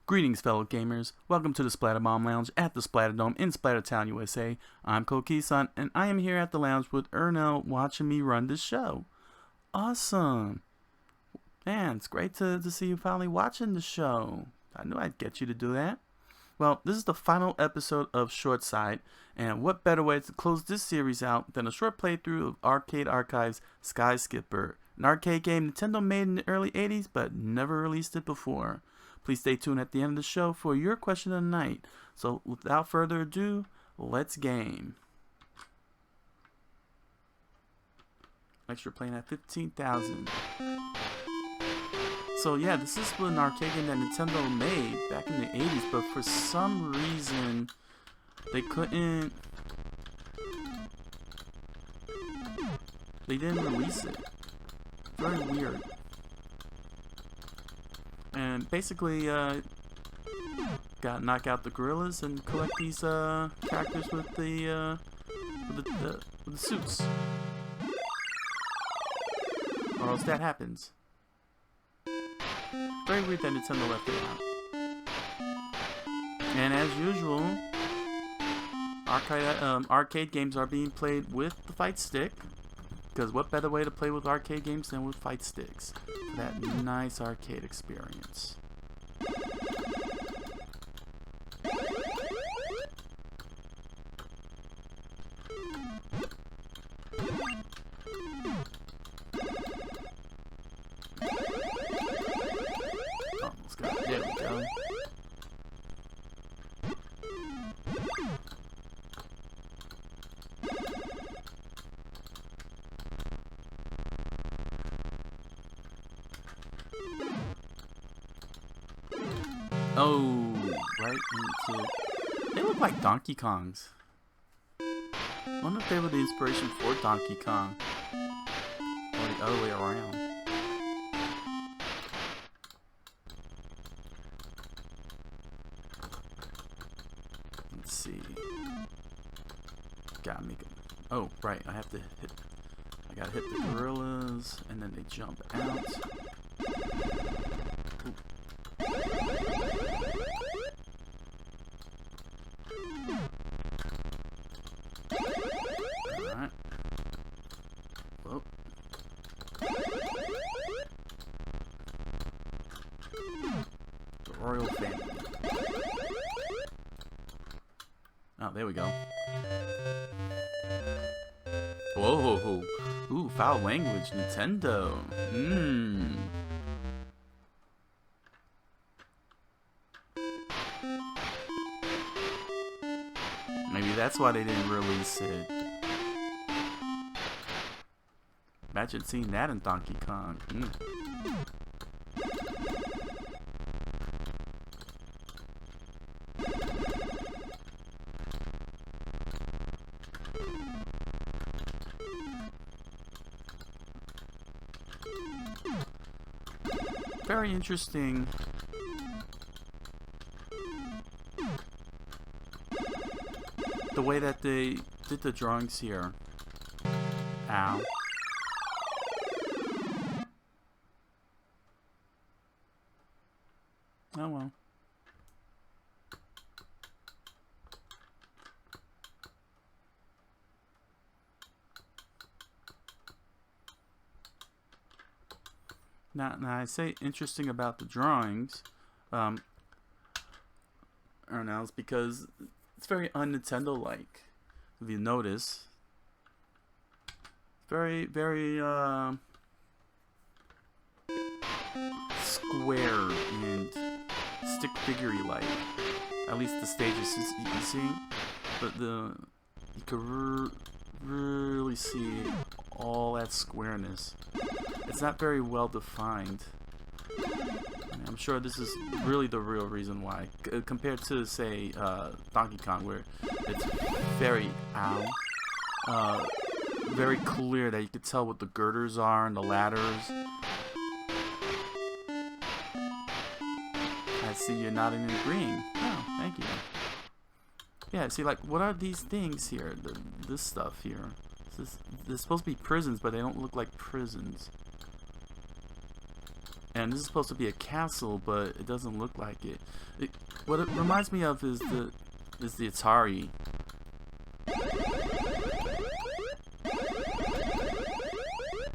Greetings, fellow gamers. Welcome to the Splatterbomb Lounge at the Splatterbomb in Splattertown, USA. I'm Coqui-san, and I am here at the lounge with Ernell watching me run this show. Awesome. Man, it's great to see you finally watching the show. I knew I'd get you to do that. Well, this is the final episode of Short Side, and what better way to close this series out than a short playthrough of Arcade Archive's Sky Skipper, an arcade game Nintendo made in the early 80s but never released it before. Please stay tuned at the end of the show for your question of the night. So without further ado, let's game. Extra playing at 15,000. So yeah, this is an arcade game that Nintendo made back in the 80s, but for some reason they didn't release it. Very weird. And basically, gotta knock out the gorillas and collect these characters with the suits, or else that happens. Very weird that Nintendo left it out. And as usual, arcade games are being played with the fight stick, because what better way to play with arcade games than with fight sticks for that nice arcade experience. Almost got it. There we go. Oh, right into... They look like Donkey Kongs. I wonder if they were the inspiration for Donkey Kong. Or the other way around. Let's see. Gotta make it... Oh, right, I gotta hit the gorillas, and then they jump out. Ooh. Alright. Whoa. The royal family. Oh, there we go. Whoa. Ooh, foul language, Nintendo. Maybe that's why they didn't release it. Imagine seeing that in Donkey Kong. Very interesting. The way that they did the drawings here. Ow. Oh well. Now I say interesting about the drawings, or now it's because it's very un-Nintendo-like. If you notice, very square and stick figure-like. At least the stages you see, but you can really see all that squareness. It's not very well defined. I'm sure this is really the real reason why, compared to, say, Donkey Kong, where it's very very clear that you could tell what the girders are and the ladders. I see you're nodding and agreeing. Oh, thank you. Yeah, see, like, what are these things here? This stuff here. They're supposed to be prisons, but they don't look like prisons. And this is supposed to be a castle, but it doesn't look like it. What it reminds me of is the Atari.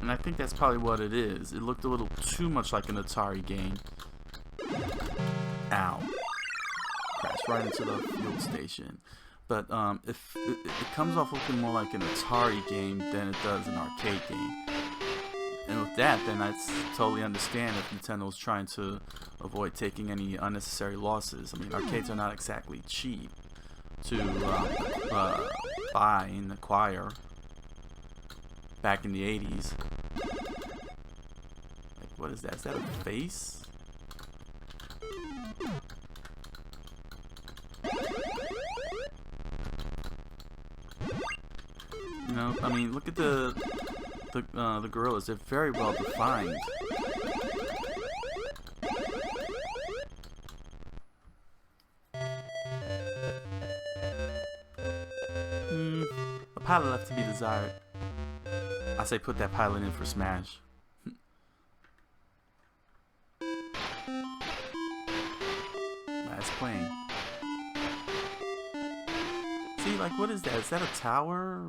And I think that's probably what it is. It looked a little too much like an Atari game. Ow. Crashed right into the fuel station. But if it comes off looking more like an Atari game than it does an arcade game. And with that, then I totally understand if Nintendo's trying to avoid taking any unnecessary losses. I mean, arcades are not exactly cheap to buy and acquire back in the 80s. Like, what is that? Is that a face? You know, I mean, look at the gorillas. They're very well defined. A pilot left to be desired. I say put that pilot in for Smash. Nice playing. See, like, what is that? Is that a tower?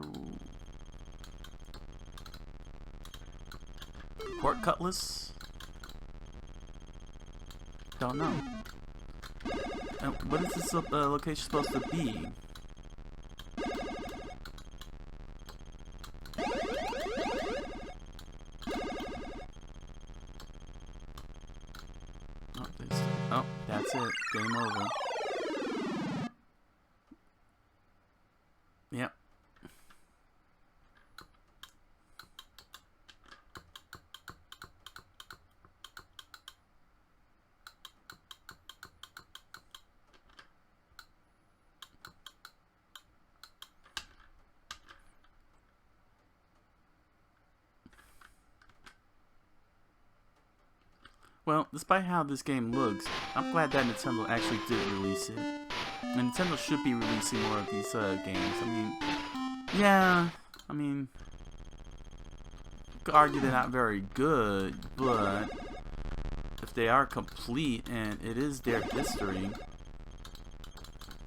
Pork cutlass? Don't know. And what is this location supposed to be? Oh, that's it. Game over. Yep. Well, despite how this game looks, I'm glad that Nintendo actually did release it. And Nintendo should be releasing more of these games. I mean, yeah, I mean, you could argue they're not very good, but if they are complete and it is their history,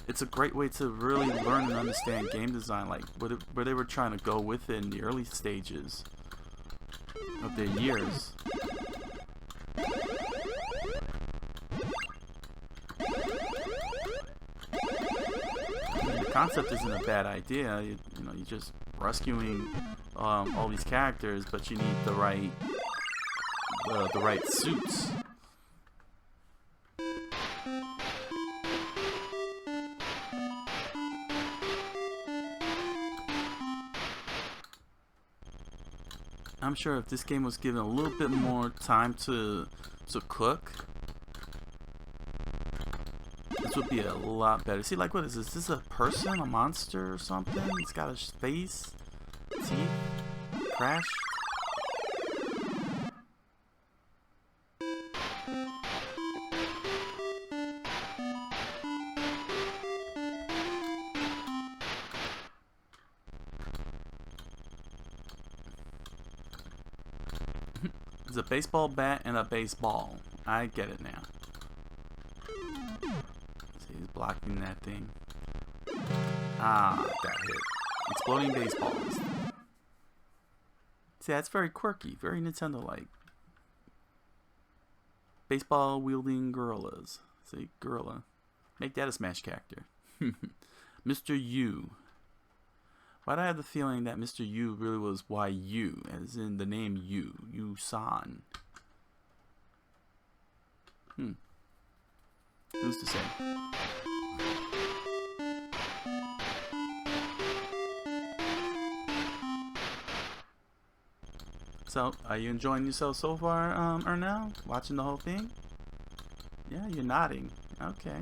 it's a great way to really learn and understand game design, like where they were trying to go with it in the early stages of their years. The concept isn't a bad idea. You know, you're just rescuing all these characters, but you need the right suits. I'm sure if this game was given a little bit more time to cook, this would be a lot better. See, like, what is this? Is this a person, a monster, or something? It's got a face, teeth, crashed. It's a baseball bat and a baseball. I get it now. See, he's blocking that thing. Ah, got hit. Exploding baseballs. See, that's very quirky, very Nintendo-like. Baseball wielding gorillas. See, gorilla. Make that a Smash character. Mr. U. Why do I have the feeling that Mr. U really was YU, as in the name Yu, Yu-san? Who's to say? So, are you enjoying yourself so far, Ernell? Watching the whole thing? Yeah, you're nodding. Okay.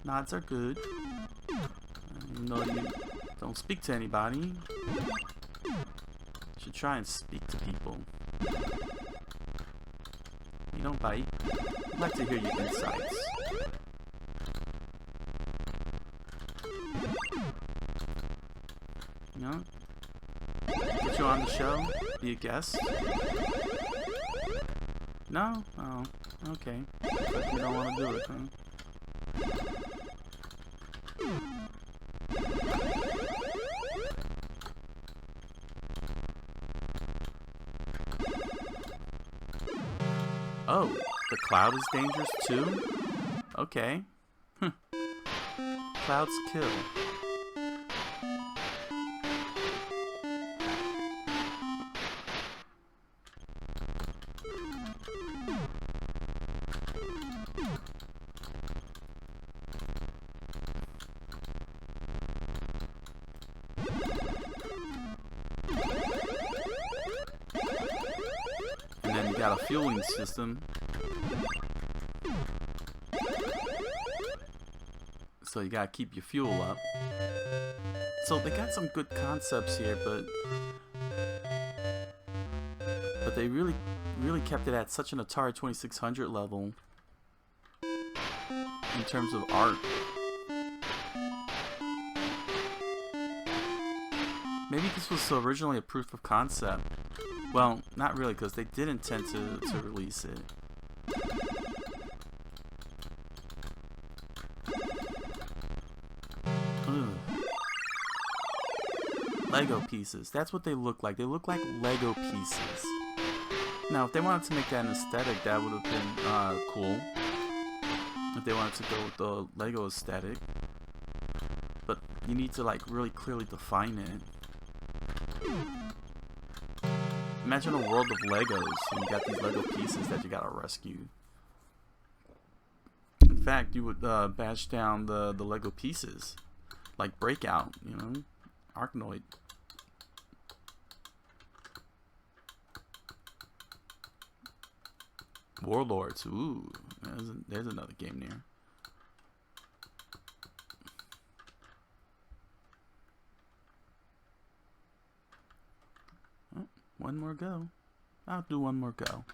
Nods are good. Even though you don't speak to anybody, you should try and speak to people. You don't bite. I'd like to hear your insights. You know? Get you on the show, be a guest. No? Oh, okay. But you don't want to do it, huh? Oh, the cloud is dangerous too? Okay. Clouds kill. And then you got a fueling system. So you gotta keep your fuel up. So they got some good concepts here, but they really kept it at such an Atari 2600 level in terms of art. Maybe this was originally a proof of concept. Well, not really, because they did intend to release it. Ugh. Lego pieces. That's what they look like. They look like Lego pieces. Now, if they wanted to make that an aesthetic, that would have been cool. If they wanted to go with the Lego aesthetic. But you need to like really clearly define it. Imagine a world of Legos, and you got these Lego pieces that you gotta rescue. In fact, you would bash down the Lego pieces, like Breakout, you know, Arkanoid. Warlords, ooh, there's another game near. One more go. I'll do one more go.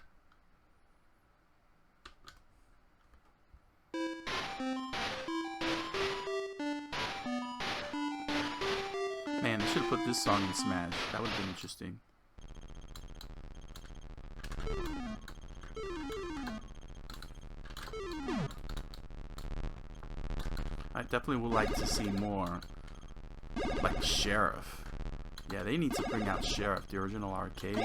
Man, they should have put this song in Smash. That would have been interesting. I definitely would like to see more, like Sheriff. Yeah, they need to bring out Sheriff, the original arcade.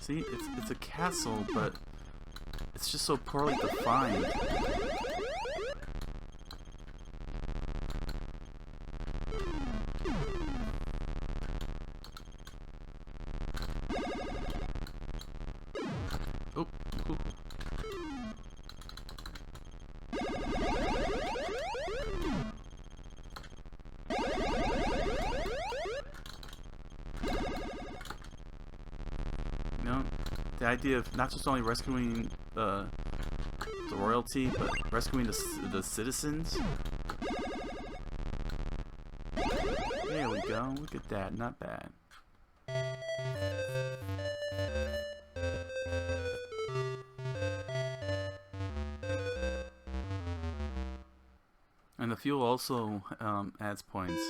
See, it's a castle, but it's just so poorly defined. Oh, cool. You know, the idea of not just only rescuing the royalty, but rescuing the citizens. There we go. Look at that. Not bad. And the fuel also adds points.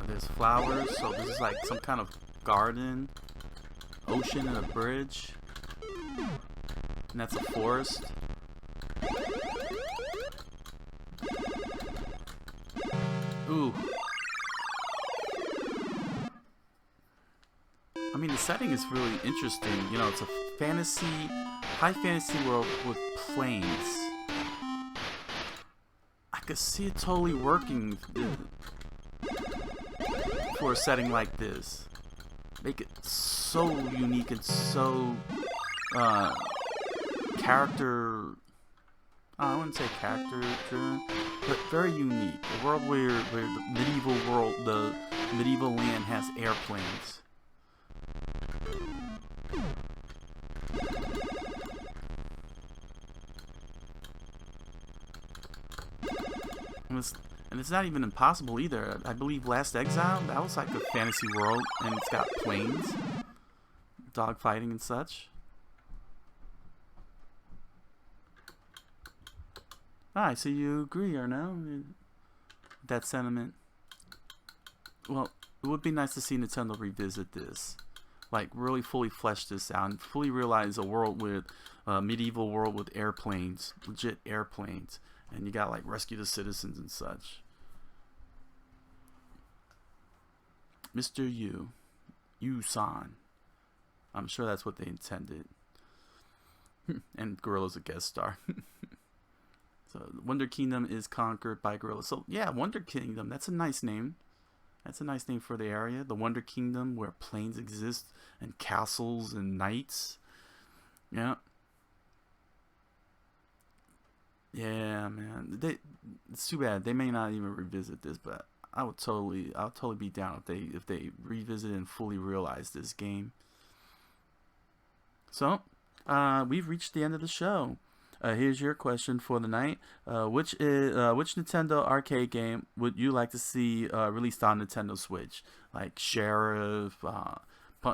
There's flowers, so this is like some kind of garden, ocean, and a bridge. And that's a forest. Ooh. I mean, the setting is really interesting. You know, it's a high fantasy world with planes. I could see it totally working for a setting like this. Make it so unique and so I wouldn't say character driven, but very unique. A world where the medieval land has airplanes. And it's not even impossible either. I believe Last Exile, that was like a fantasy world, and it's got planes, dogfighting and such. I see you agree, or no? That sentiment. Well, it would be nice to see Nintendo revisit this. Like, really fully flesh this out and fully realize a world with, medieval world with airplanes, legit airplanes. And you got, like, rescue the citizens and such. Mr. Yu-san. I'm sure that's what they intended. And Gorilla's a guest star. So, Wonder Kingdom is conquered by Gorilla. So, yeah, Wonder Kingdom, that's a nice name. That's a nice name for the area. The Wonder Kingdom, where planes exist, and castles, and knights. Yeah. Yeah, man. It's too bad. They may not even revisit this, but I'll totally be down if they revisit and fully realize this game. So, we've reached the end of the show. Here's your question for the night. Which Nintendo arcade game would you like to see released on Nintendo Switch? Like Sheriff,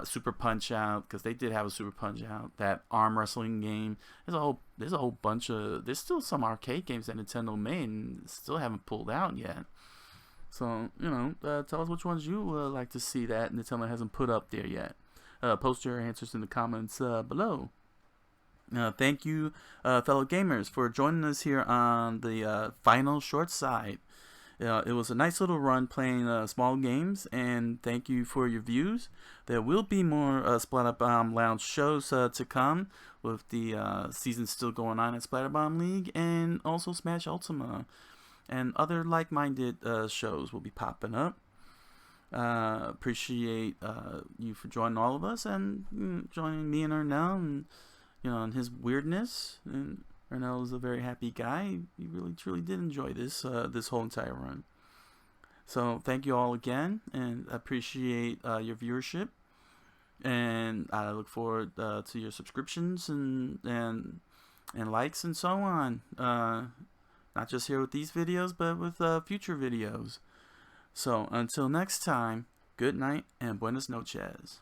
Super Punch Out, because they did have a Super Punch Out. That arm wrestling game. There's a whole bunch of. There's still some arcade games that Nintendo made and still haven't pulled out yet. So tell us which ones you would like to see that Nintendo hasn't put up there yet. Post your answers in the comments below. Thank you, fellow gamers, for joining us here on the final short side. It was a nice little run playing small games, and thank you for your views. There will be more Splatterbomb Lounge shows to come, with the season still going on at Splatterbomb League, and also Smash Ultima, and other like-minded shows will be popping up. Appreciate you for joining all of us, and joining me and Ernell, and and his weirdness. And Ernell is a very happy guy. He really truly did enjoy this this whole entire run. So thank you all again, and appreciate your viewership. And I look forward to your subscriptions and likes and so on. Not just here with these videos, but with future videos. So until next time, good night and buenas noches.